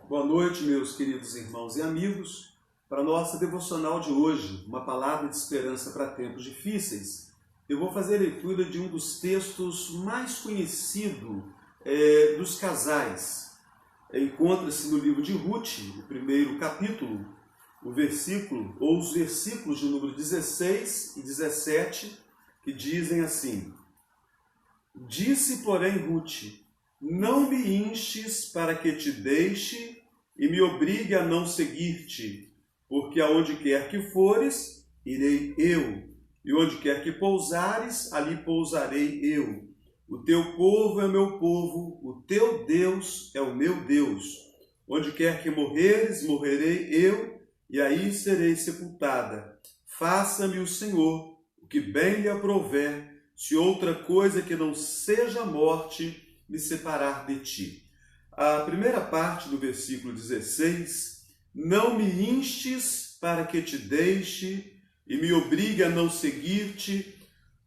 Boa noite, meus queridos irmãos e amigos. Para a nossa devocional de hoje, uma palavra de esperança para tempos difíceis, eu vou fazer a leitura de um dos textos mais conhecidos dos casais. Encontra-se no livro de Ruth, o primeiro capítulo, o versículo, ou os versículos de número 16 e 17, que dizem assim: Disse, porém, Ruth: Não me instes para que te deixe e me obrigue a não seguir-te, porque aonde quer que fores, irei eu, e onde quer que pousares, ali pousarei eu. O teu povo é o meu povo, o teu Deus é o meu Deus. Onde quer que morreres, morrerei eu, e aí serei sepultada. Faça-me o Senhor o que bem lhe aprouver, se outra coisa que não seja a morte me separar de ti. A primeira parte do versículo 16, não me instes para que te deixe e me obrigue a não seguir-te,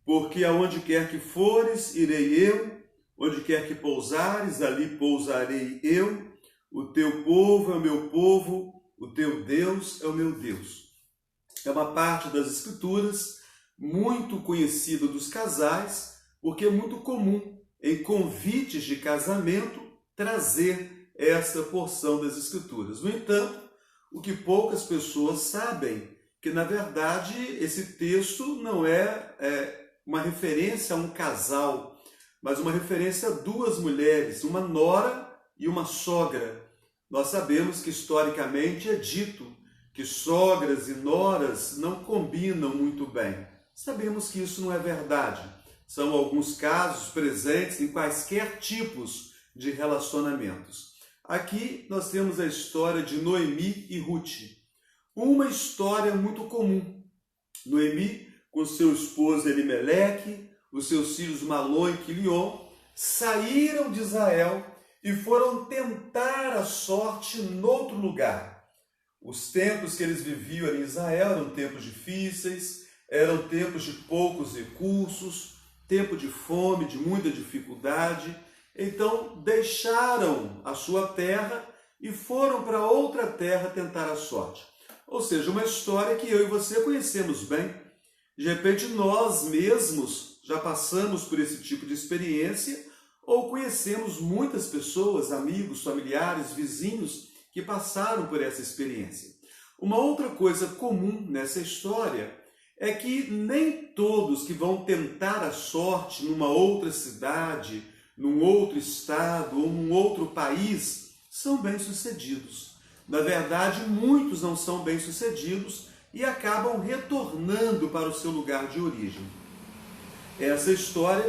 porque aonde quer que fores, irei eu, onde quer que pousares, ali pousarei eu, o teu povo é o meu povo, o teu Deus é o meu Deus. É uma parte das Escrituras muito conhecida dos casais, porque é muito comum em convites de casamento trazer essa porção das Escrituras. No entanto, o que poucas pessoas sabem, que na verdade esse texto não é uma referência a um casal, mas uma referência a duas mulheres, uma nora e uma sogra. Nós sabemos que historicamente é dito que sogras e noras não combinam muito bem. Sabemos que isso não é verdade. São alguns casos presentes em quaisquer tipos de relacionamentos. Aqui nós temos a história de Noemi e Ruth. Uma história muito comum. Noemi, com seu esposo Elimeleque, os seus filhos Malom e Quilion, saíram de Israel e foram tentar a sorte noutro lugar. Os tempos que eles viviam em Israel eram tempos difíceis, eram tempos de poucos recursos, tempo de fome, de muita dificuldade. Então deixaram a sua terra e foram para outra terra tentar a sorte. Ou seja, uma história que eu e você conhecemos bem. De repente nós mesmos já passamos por esse tipo de experiência ou conhecemos muitas pessoas, amigos, familiares, vizinhos que passaram por essa experiência. Uma outra coisa comum nessa história é que nem todos que vão tentar a sorte numa outra cidade, num outro estado ou num outro país são bem-sucedidos. Na verdade, muitos não são bem-sucedidos e acabam retornando para o seu lugar de origem. Essa história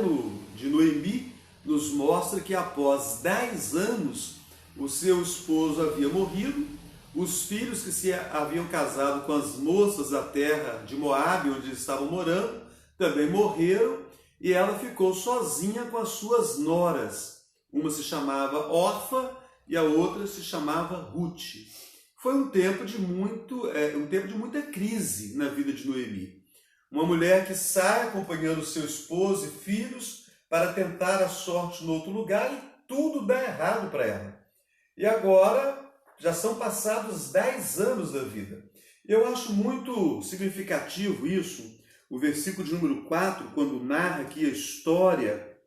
de Noemi nos mostra que após 10 anos o seu esposo havia morrido, os filhos que se haviam casado com as moças da terra de Moabe, onde eles estavam morando, também morreram, e ela ficou sozinha com as suas noras. Uma se chamava Orfa e a outra se chamava Ruth. Foi um tempo de muita crise na vida de Noemi. Uma mulher que sai acompanhando seu esposo e filhos para tentar a sorte no outro lugar e tudo dá errado para ela. E agora já são passados 10 anos da vida. Eu acho muito significativo isso, o versículo de número 4, quando narra aqui a história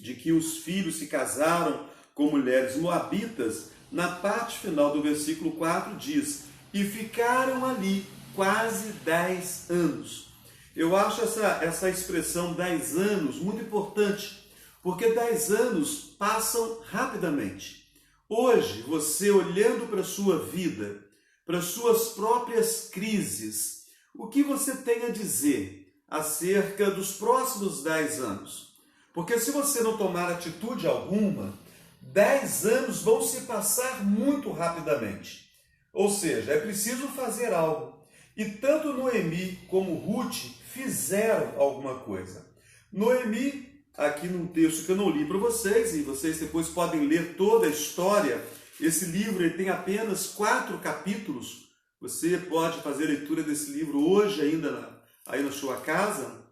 de que os filhos se casaram com mulheres moabitas. Na parte final do versículo 4 diz: e ficaram ali quase 10 anos. Eu acho essa expressão 10 anos muito importante, porque 10 anos passam rapidamente. Hoje, você olhando para a sua vida, para as suas próprias crises, o que você tem a dizer acerca dos próximos 10 anos? Porque se você não tomar atitude alguma, 10 anos vão se passar muito rapidamente. Ou seja, é preciso fazer algo. E tanto Noemi como Ruth fizeram alguma coisa. Noemi, aqui num texto que eu não li para vocês, e vocês depois podem ler toda a história. Esse livro ele tem apenas 4 capítulos. Você pode fazer a leitura desse livro hoje ainda aí na sua casa.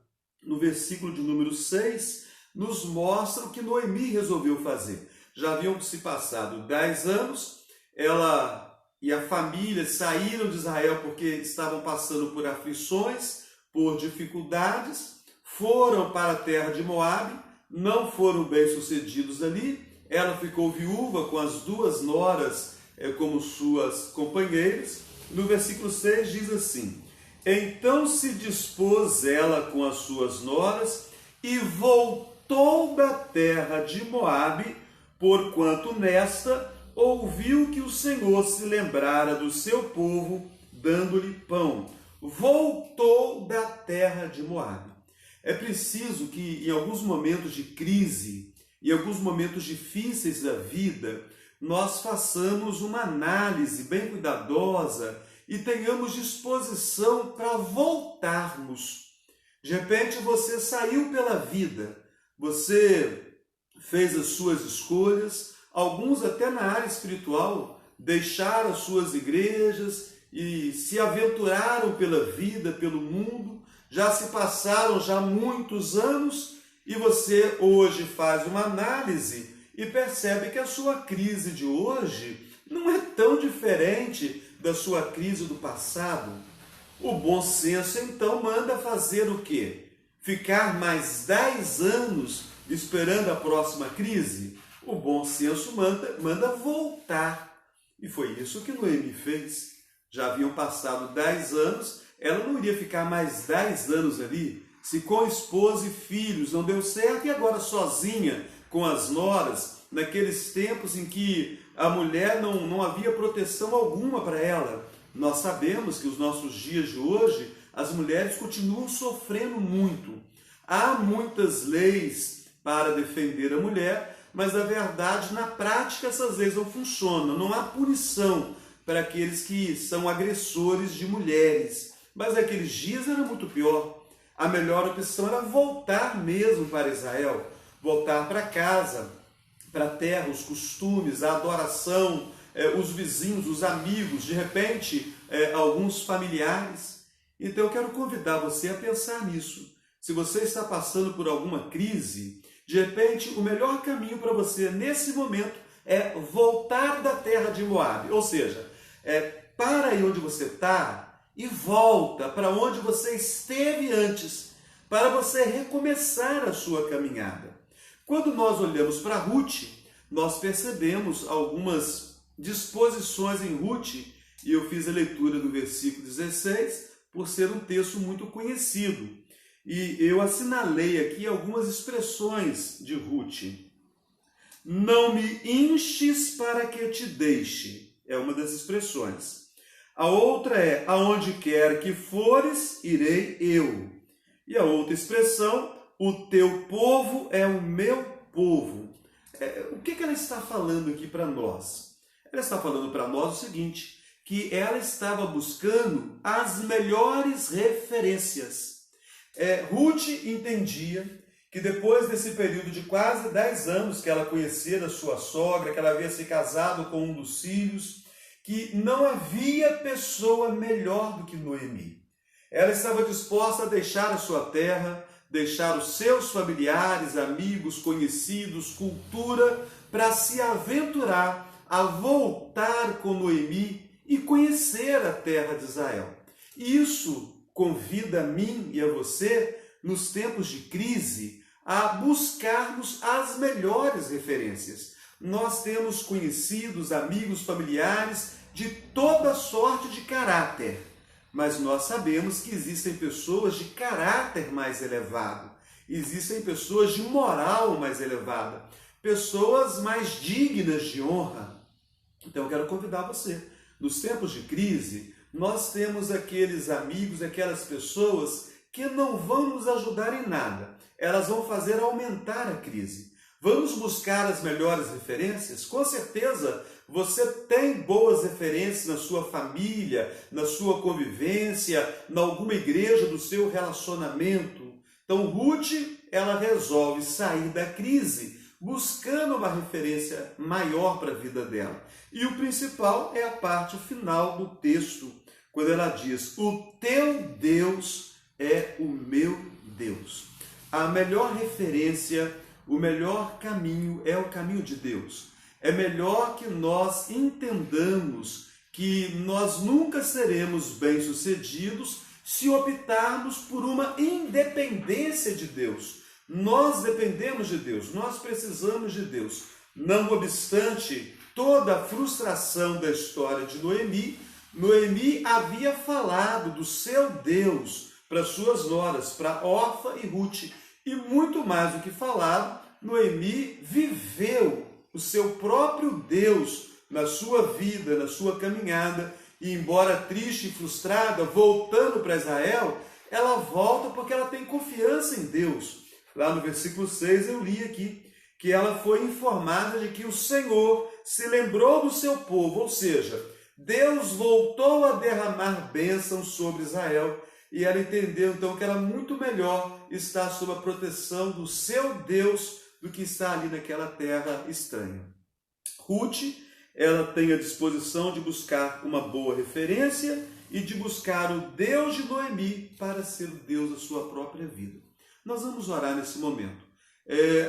No versículo de número 6, nos mostra o que Noemi resolveu fazer. Já haviam se passado 10 anos, ela e a família saíram de Israel porque estavam passando por aflições, por dificuldades, foram para a terra de Moabe, não foram bem-sucedidos ali, ela ficou viúva com as duas noras como suas companheiras. No versículo 6 diz assim: então se dispôs ela com as suas noras e voltou da terra de Moabe, porquanto nesta ouviu que o Senhor se lembrara do seu povo, dando-lhe pão. Voltou da terra de Moabe. É preciso que em alguns momentos de crise, em alguns momentos difíceis da vida, nós façamos uma análise bem cuidadosa e tenhamos disposição para voltarmos. De repente você saiu pela vida, você fez as suas escolhas, alguns até na área espiritual deixaram as suas igrejas e se aventuraram pela vida, pelo mundo, já se passaram já muitos anos e você hoje faz uma análise e percebe que a sua crise de hoje não é tão diferente da sua crise do passado. O bom senso então manda fazer o quê? Ficar mais 10 anos esperando a próxima crise? O bom senso manda voltar. E foi isso que Noemi fez. Já haviam passado 10 anos, ela não iria ficar mais 10 anos ali, se com esposa e filhos não deu certo, e agora sozinha com as noras, naqueles tempos em que a mulher não havia proteção alguma para ela. Nós sabemos que os nossos dias de hoje, as mulheres continuam sofrendo muito. Há muitas leis para defender a mulher, mas na verdade, na prática, essas leis não funcionam. Não há punição para aqueles que são agressores de mulheres. Mas naqueles dias era muito pior. A melhor opção era voltar mesmo para Israel, voltar para casa, para a terra, os costumes, a adoração, os vizinhos, os amigos, de repente, alguns familiares. Então eu quero convidar você a pensar nisso. Se você está passando por alguma crise, de repente o melhor caminho para você nesse momento é voltar da terra de Moabe. Ou seja, para aí onde você está e volta para onde você esteve antes, para você recomeçar a sua caminhada. Quando nós olhamos para Ruth, nós percebemos algumas disposições em Ruth, e eu fiz a leitura do versículo 16, por ser um texto muito conhecido. E eu assinalei aqui algumas expressões de Ruth. Não me enches para que te deixe, é uma das expressões. A outra é, aonde quer que fores, irei eu. E a outra expressão, o teu povo é o meu povo. O que ela está falando aqui para nós? Ela está falando para nós o seguinte, que ela estava buscando as melhores referências. Ruth entendia que depois desse período de quase 10 anos que ela conhecia a sua sogra, que ela havia se casado com um dos filhos, que não havia pessoa melhor do que Noemi. Ela estava disposta a deixar a sua terra, deixar os seus familiares, amigos, conhecidos, cultura, para se aventurar a voltar com Noemi e conhecer a terra de Israel. E isso convida a mim e a você, nos tempos de crise, a buscarmos as melhores referências. Nós temos conhecidos, amigos, familiares de toda sorte de caráter, mas nós sabemos que existem pessoas de caráter mais elevado, existem pessoas de moral mais elevada, pessoas mais dignas de honra. Então eu quero convidar você, nos tempos de crise, nós temos aqueles amigos, aquelas pessoas que não vão nos ajudar em nada, elas vão fazer aumentar a crise. Vamos buscar as melhores referências? Com certeza você tem boas referências na sua família, na sua convivência, em alguma igreja do seu relacionamento. Então Ruth, ela resolve sair da crise, buscando uma referência maior para a vida dela. E o principal é a parte final do texto, quando ela diz, o teu Deus é o meu Deus. A melhor referência, o melhor caminho é o caminho de Deus. é melhor que nós entendamos que nós nunca seremos bem-sucedidos se optarmos por uma independência de Deus. Nós dependemos de Deus, nós precisamos de Deus. Não obstante toda a frustração da história de Noemi, Noemi havia falado do seu Deus para suas noras, para Orfa e Ruth. E muito mais do que falado, Noemi viveu o seu próprio Deus na sua vida, na sua caminhada. E embora triste e frustrada, voltando para Israel, ela volta porque ela tem confiança em Deus. Lá no versículo 6 eu li aqui que ela foi informada de que o Senhor se lembrou do seu povo, ou seja, Deus voltou a derramar bênçãos sobre Israel e ela entendeu então que era muito melhor estar sob a proteção do seu Deus do que estar ali naquela terra estranha. Ruth, ela tem a disposição de buscar uma boa referência e de buscar o Deus de Noemi para ser o Deus da sua própria vida. Nós vamos orar nesse momento.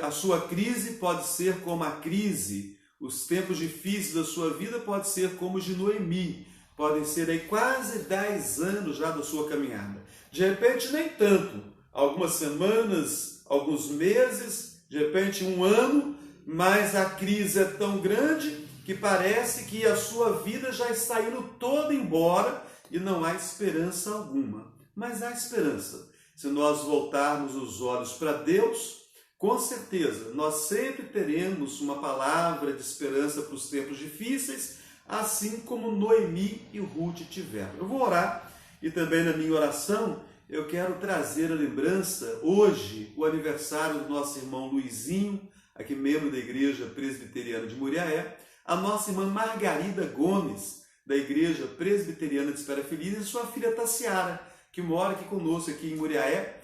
A sua crise pode ser como a crise, os tempos difíceis da sua vida podem ser como os de Noemi, podem ser aí quase 10 anos já da sua caminhada. De repente nem tanto, algumas semanas, alguns meses, de repente um ano, mas a crise é tão grande que parece que a sua vida já está indo toda embora e não há esperança alguma. Mas há esperança. Se nós voltarmos os olhos para Deus, com certeza nós sempre teremos uma palavra de esperança para os tempos difíceis, assim como Noemi e Ruth tiveram. Eu vou orar e também na minha oração eu quero trazer a lembrança, hoje, o aniversário do nosso irmão Luizinho, aqui membro da Igreja Presbiteriana de Muriaé, a nossa irmã Margarida Gomes, da Igreja Presbiteriana de Espera Feliz, e sua filha Tassiara, que mora aqui conosco aqui em Muriaé,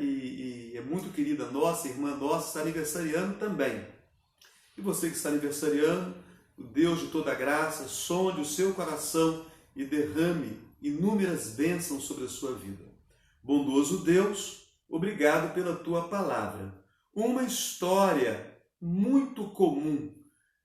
e é muito querida nossa, irmã nossa, está aniversariando também. E você que está aniversariando, o Deus de toda graça, sonde o seu coração e derrame inúmeras bênçãos sobre a sua vida. Bondoso Deus, obrigado pela tua palavra. Uma história muito comum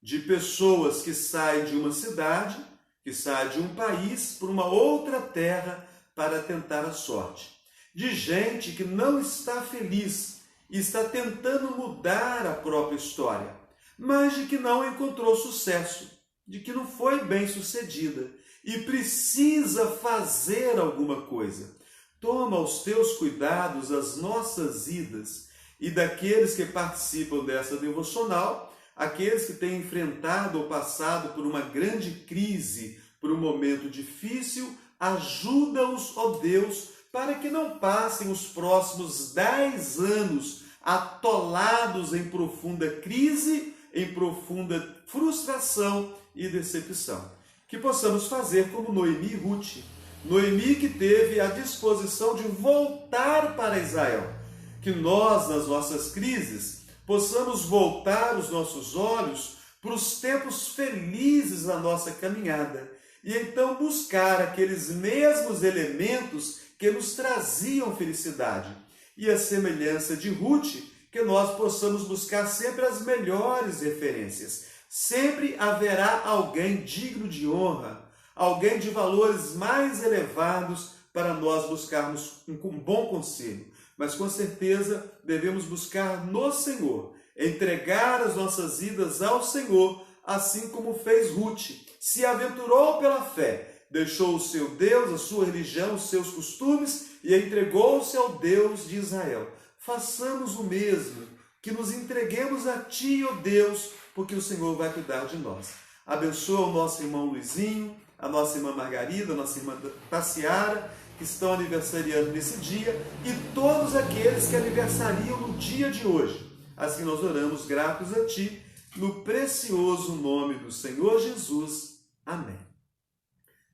de pessoas que saem de uma cidade, que saem de um país para uma outra terra para tentar a sorte. De gente que não está feliz e está tentando mudar a própria história, mas de que não encontrou sucesso, de que não foi bem sucedida e precisa fazer alguma coisa. Toma aos teus cuidados as nossas idas e daqueles que participam dessa devocional, aqueles que têm enfrentado ou passado por uma grande crise, por um momento difícil, ajuda-os, ó Deus, para que não passem os próximos 10 anos atolados em profunda crise, em profunda frustração e decepção. Que possamos fazer como Noemi e Ruth. Noemi que teve a disposição de voltar para Israel. Que nós, nas nossas crises, possamos voltar os nossos olhos para os tempos felizes da nossa caminhada e então buscar aqueles mesmos elementos que nos traziam felicidade. E a semelhança de Ruth, que nós possamos buscar sempre as melhores referências. Sempre haverá alguém digno de honra, alguém de valores mais elevados para nós buscarmos um bom conselho. Mas com certeza devemos buscar no Senhor, entregar as nossas vidas ao Senhor, assim como fez Ruth. Se aventurou pela fé, deixou o seu Deus, a sua religião, os seus costumes e entregou-se ao Deus de Israel. Façamos o mesmo, que nos entreguemos a Ti, ó Deus, porque o Senhor vai cuidar de nós. Abençoa o nosso irmão Luizinho, a nossa irmã Margarida, a nossa irmã Tassiara, que estão aniversariando nesse dia, e todos aqueles que aniversariam no dia de hoje. Assim nós oramos gratos a Ti, no precioso nome do Senhor Jesus. Amém.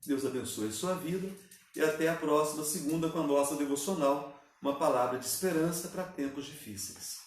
Deus abençoe a sua vida e até a próxima segunda com a nossa devocional, uma palavra de esperança para tempos difíceis.